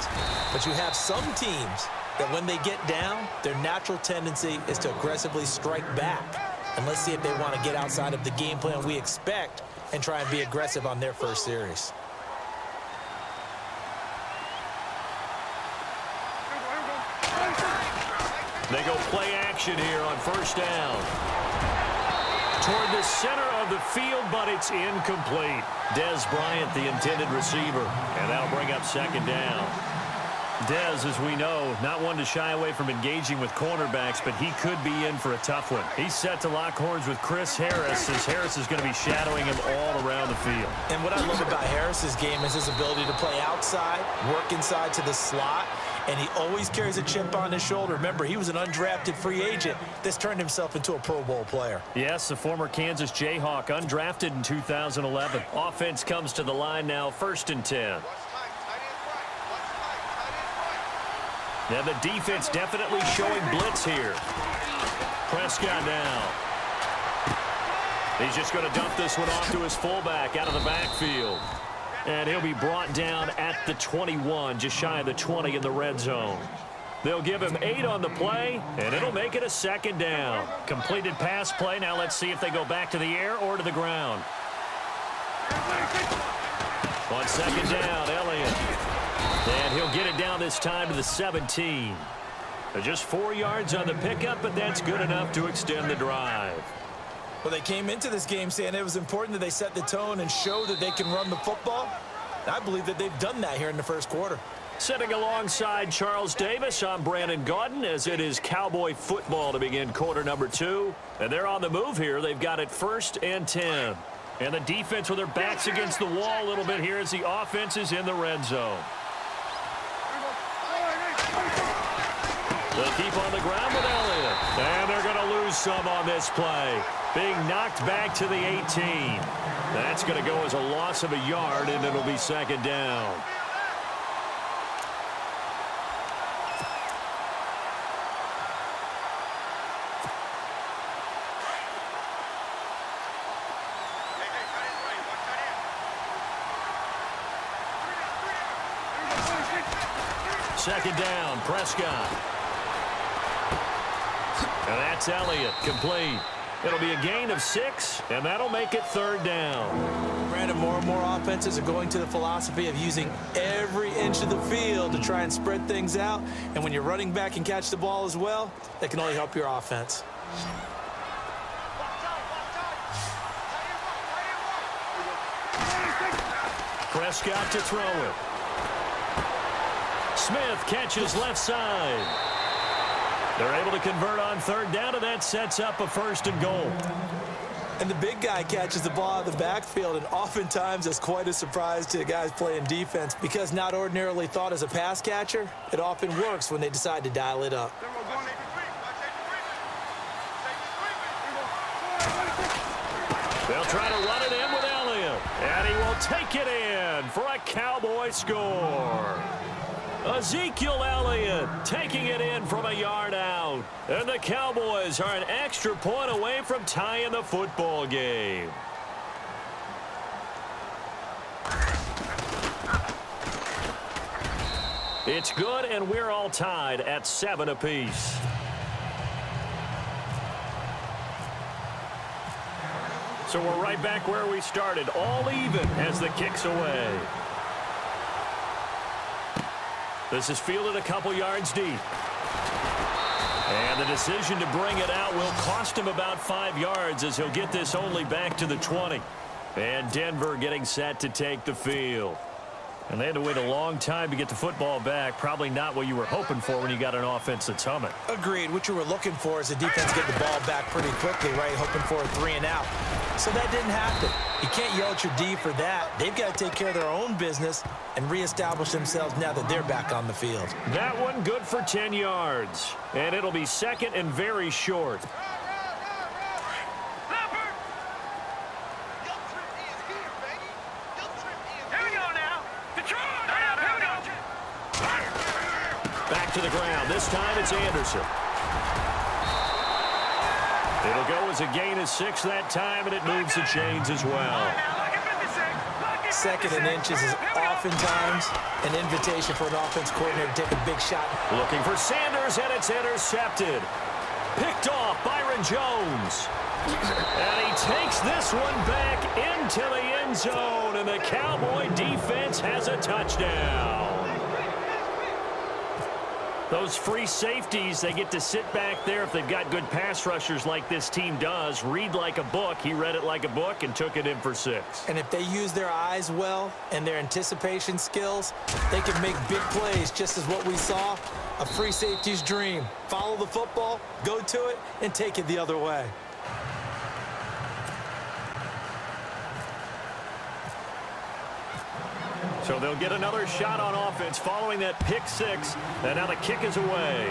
practice. But you have some teams that when they get down, their natural tendency is to aggressively strike back. And let's see if they want to get outside of the game plan we expect and try and be aggressive on their first series. They go play action here on first down. Toward the center of the field, but it's incomplete. Dez Bryant, the intended receiver, and that'll bring up second down. Dez, as we know, not one to shy away from engaging with cornerbacks, but he could be in for a tough one. He's set to lock horns with Chris Harris, as Harris is going to be shadowing him all around the field. And what I love about Harris's game is his ability to play outside, work inside to the slot, and he always carries a chip on his shoulder. Remember, he was an undrafted free agent that's turned himself into a Pro Bowl player. Yes, the former Kansas Jayhawk, undrafted in 2011. Offense comes to the line now, 1st and 10. Now the defense definitely showing blitz here. Prescott now. He's just going to dump this one off to his fullback out of the backfield. And he'll be brought down at the 21, just shy of the 20 in the red zone. They'll give him 8 on the play, and it'll make it a second down. Completed pass play. Now let's see if they go back to the air or to the ground. On second down, Elliott. And he'll get it down this time to the 17. Just 4 yards on the pickup, but that's good enough to extend the drive. Well, they came into this game saying it was important that they set the tone and show that they can run the football. I believe that they've done that here in the first quarter. Sitting alongside Charles Davis, I'm Brandon Gaudin, as it is Cowboy football to begin quarter number 2. And they're on the move here. They've got it 1st and 10. And the defense with their backs against the wall a little bit here as the offense is in the red zone. They'll keep on the ground with Elliott. And they're going to lose some on this play. Being knocked back to the 18. That's going to go as a loss of a yard, and it'll be second down. Second down, Prescott. And that's Elliott, complete. It'll be a gain of 6, and that'll make it 3rd down. Brandon, more and more offenses are going to the philosophy of using every inch of the field to try and spread things out. And when you're running back and catch the ball as well, that can only help your offense. Prescott to throw it. Smith catches left side. They're able to convert on 3rd down, and that sets up a 1st and goal. And the big guy catches the ball out of the backfield, and oftentimes it's quite a surprise to the guys playing defense because not ordinarily thought as a pass catcher, it often works when they decide to dial it up. They'll try to run it in with Elliott, and he will take it in for a Cowboy score. Ezekiel Elliott taking it in from a yard out. And the Cowboys are an extra point away from tying the football game. It's good, and we're all tied at 7 apiece. So we're right back where we started, all even as the kick's away. This is fielded a couple yards deep. And the decision to bring it out will cost him about 5 yards as he'll get this only back to the 20. And Denver getting set to take the field. And they had to wait a long time to get the football back. Probably not what you were hoping for when you got an offense that's humming. Agreed. What you were looking for is the defense get the ball back pretty quickly, right? Hoping for a 3 and out. So that didn't happen. You can't yell at your D for that. They've got to take care of their own business and reestablish themselves now that they're back on the field. That one good for 10 yards. And it'll be 2nd and very short. Back to the ground. This time it's Anderson. It'll go as a gain of 6 that time, and it moves the chains as well. second and inches is oftentimes an invitation for an offense coordinator to take a big shot. Looking for Sanders, and it's intercepted. Picked off Byron Jones. And he takes this one back into the end zone, and the Cowboy defense has a touchdown. Those free safeties, they get to sit back there if they've got good pass rushers like this team does. Read like a book. He read it like a book and took it in for 6. And if they use their eyes well and their anticipation skills, they can make big plays, just as what we saw, a free safety's dream. Follow the football, go to it, and take it the other way. So they'll get another shot on offense following that pick 6. And now the kick is away.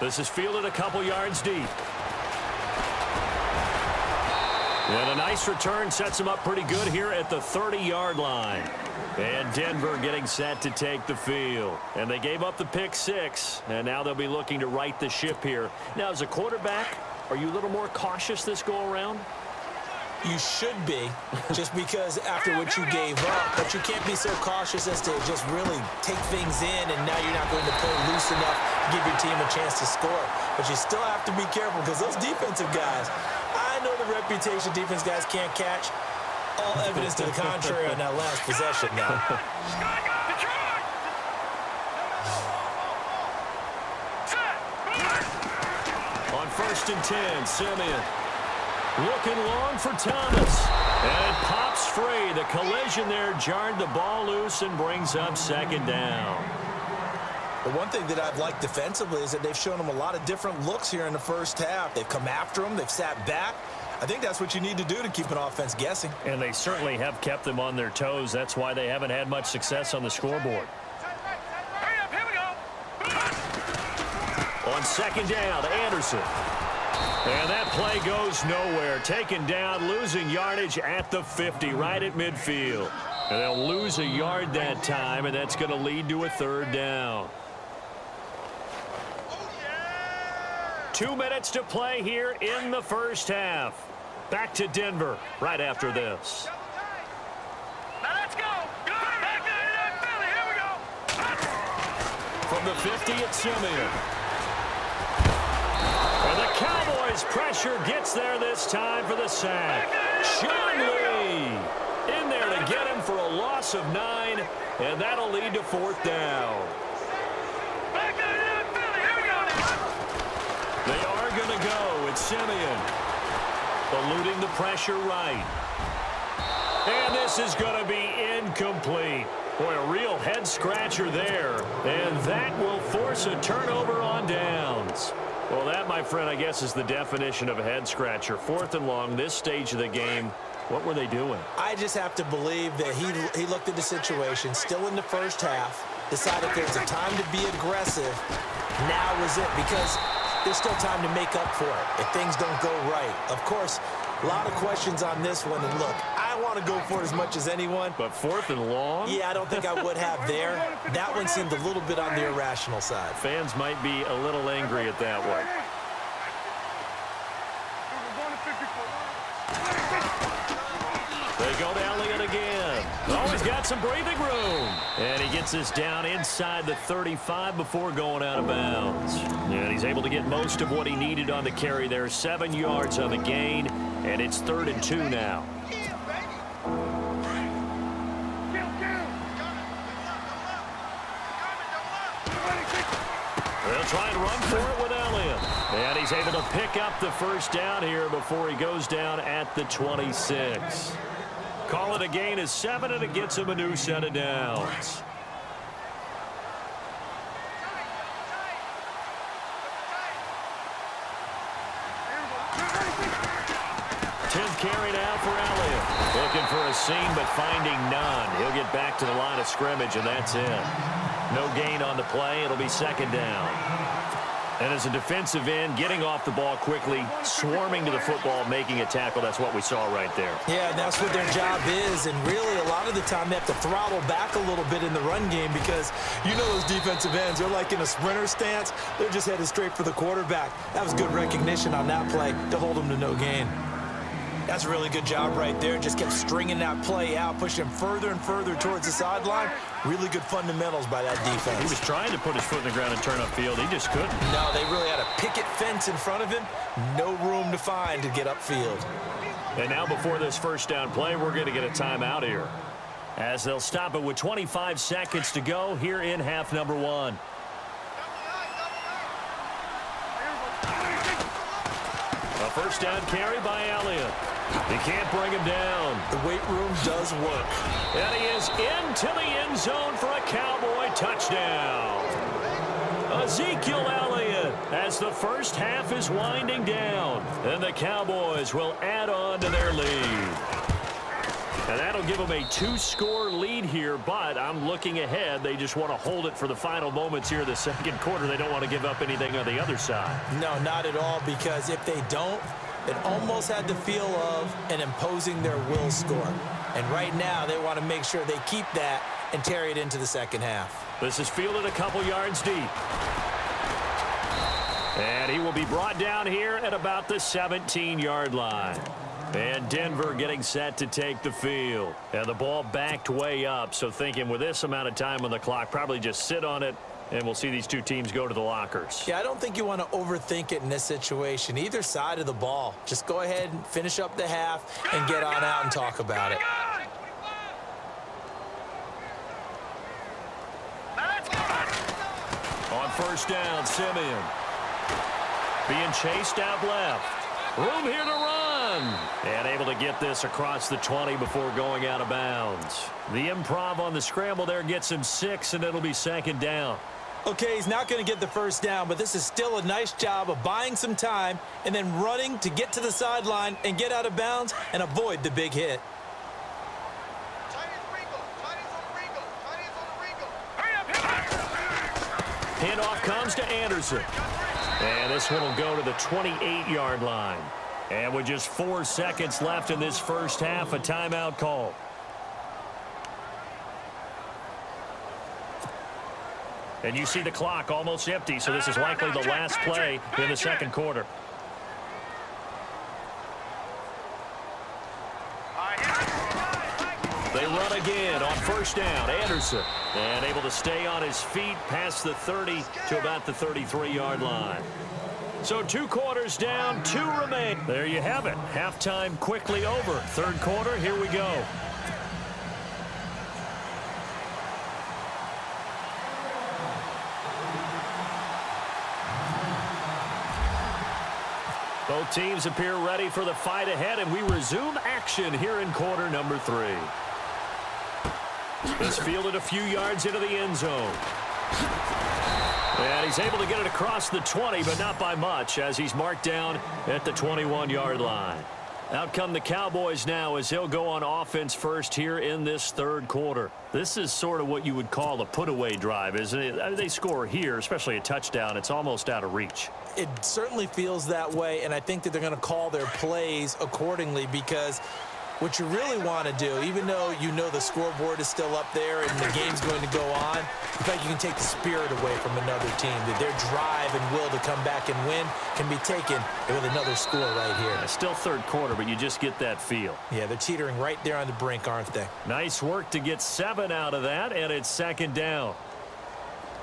This is fielded a couple yards deep. And a nice return sets them up pretty good here at the 30-yard line. And Denver getting set to take the field. And they gave up the pick 6. And now they'll be looking to right the ship here. Now, as a quarterback, are you a little more cautious this go-around? You should be, just because after what you gave up, but you can't be so cautious as to just really take things in, and now you're not going to play loose enough to give your team a chance to score. But you still have to be careful, because those defensive guys, I know the reputation defense guys can't catch. All evidence to the contrary on that last possession now. On 1st and 10, Simeon. Looking long for Thomas. And it pops free. The collision there jarred the ball loose and brings up 2nd down. The one thing that I've liked defensively is that they've shown them a lot of different looks here in the first half. They've come after them. They've sat back. I think that's what you need to do to keep an offense guessing. And they certainly have kept them on their toes. That's why they haven't had much success on the scoreboard. On 2nd down, Anderson. And that play goes nowhere. Taken down, losing yardage at the 50, right at midfield. And they'll lose a yard that time, and that's going to lead to a 3rd down. 2 minutes to play here in the first half. Back to Denver right after this. Now let's go. Back to Philly. Here we go. From the 50, it's Simeon. And the Cowboys pressure gets there this time for the sack. Sean Lee in there to get him for a loss of 9, and that'll lead to 4th down. They are going to go. It's Simeon. Eluding the pressure right. And this is going to be incomplete. Boy, a real head-scratcher there. And that will force a turnover on downs. Well, that, my friend, I guess is the definition of a head-scratcher. 4th and long, this stage of the game. What were they doing? I just have to believe that he looked at the situation, still in the first half, decided there's a time to be aggressive. Now is it, because there's still time to make up for it if things don't go right. Of course, a lot of questions on this one, and look, I want to go for it as much as anyone. But 4th and long? Yeah, I don't think I would have there. That one seemed a little bit on the irrational side. Fans might be a little angry at that one. They go to Elliott again. Oh, he's got some breathing room. And he gets this down inside the 35 before going out of bounds. And he's able to get most of what he needed on the carry there. 7 yards on the gain, and it's 3rd and 2 now. They'll try and run for it with Elliott. And he's able to pick up the 1st down here before he goes down at the 26. Call it a gain of 7, and it gets him a new set of downs. Carry now for Elliott. Looking for a seam, but finding none. He'll get back to the line of scrimmage, and that's it. No gain on the play. It'll be 2nd down. And as a defensive end, getting off the ball quickly, swarming to the football, making a tackle, that's what we saw right there. Yeah, that's what their job is. And really, a lot of the time, they have to throttle back a little bit in the run game because you know those defensive ends, they're like in a sprinter stance. They're just headed straight for the quarterback. That was good recognition on that play to hold them to no gain. That's a really good job right there. Just kept stringing that play out, pushing him further and further towards the sideline. Really good fundamentals by that defense. He was trying to put his foot in the ground and turn upfield. He just couldn't. No, they really had a picket fence in front of him. No room to find to get upfield. And now before this first down play, we're going to get a timeout here, as they'll stop it with 25 seconds to go here in half number 1. A first down carry by Elliott. He can't bring him down. The weight room does work. And he is into the end zone for a Cowboy touchdown. Ezekiel Elliott, as the first half is winding down, and the Cowboys will add on to their lead. And that'll give them a 2-score lead here, but I'm looking ahead. They just want to hold it for the final moments here in the second quarter. They don't want to give up anything on the other side. No, not at all, because if they don't, it almost had the feel of an imposing their will score. And right now, they want to make sure they keep that and carry it into the second half. This is fielded a couple yards deep. And he will be brought down here at about the 17-yard line. And Denver getting set to take the field. And the ball backed way up, so thinking with this amount of time on the clock, probably just sit on it, and we'll see these two teams go to the lockers. Yeah, I don't think you want to overthink it in this situation. Either side of the ball. Just go ahead and finish up the half and get on out and talk about it. On first down, Simeon. Being chased out left. Room here to run. And able to get this across the 20 before going out of bounds. The improv on the scramble there gets him 6, and it'll be second down. Okay, he's not going to get the first down, but this is still a nice job of buying some time and then running to get to the sideline and get out of bounds and avoid the big hit. Handoff comes to Anderson. And this one will go to the 28-yard line. And with just 4 seconds left in this first half, a timeout call. And you see the clock almost empty, so this is likely the last play in the second quarter. They run again on first down. Anderson. And able to stay on his feet past the 30 to about the 33-yard line. So 2 quarters down, 2 remain. There you have it. Halftime quickly over. Third quarter, here we go. Both teams appear ready for the fight ahead, and we resume action here in quarter number 3. This fielded a few yards into the end zone. And he's able to get it across the 20, but not by much, as he's marked down at the 21-yard line. Out come the Cowboys now as he'll go on offense first here in this third quarter. This is sort of what you would call a put-away drive, isn't it? I mean, they score here, especially a touchdown. It's almost out of reach. It certainly feels that way, and I think that they're going to call their plays accordingly, because what you really want to do, even though you know the scoreboard is still up there and the game's going to go on, in fact, you can take the spirit away from another team. That their drive and will to come back and win can be taken with another score right here. It's still third quarter, but you just get that feel. Yeah, they're teetering right there on the brink, aren't they? Nice work to get 7 out of that, and it's second down.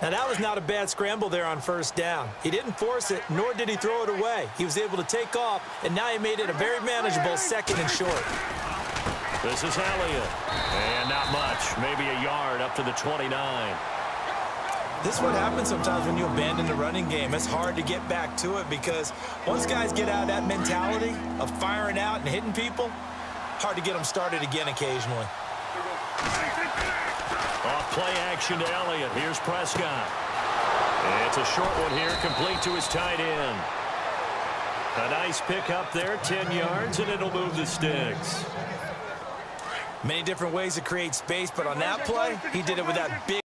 Now, that was not a bad scramble there on first down. He didn't force it, nor did he throw it away. He was able to take off, and now he made it a very manageable second and short. This is Elliott. And not much. Maybe a yard up to the 29. This is what happens sometimes when you abandon the running game. It's hard to get back to it, because once guys get out of that mentality of firing out and hitting people, hard to get them started again occasionally. Off play action to Elliott. Here's Prescott. It's a short one here, complete to his tight end. A nice pick up there, 10 yards, and it'll move the sticks. Many different ways to create space, but on that play, he did it with that big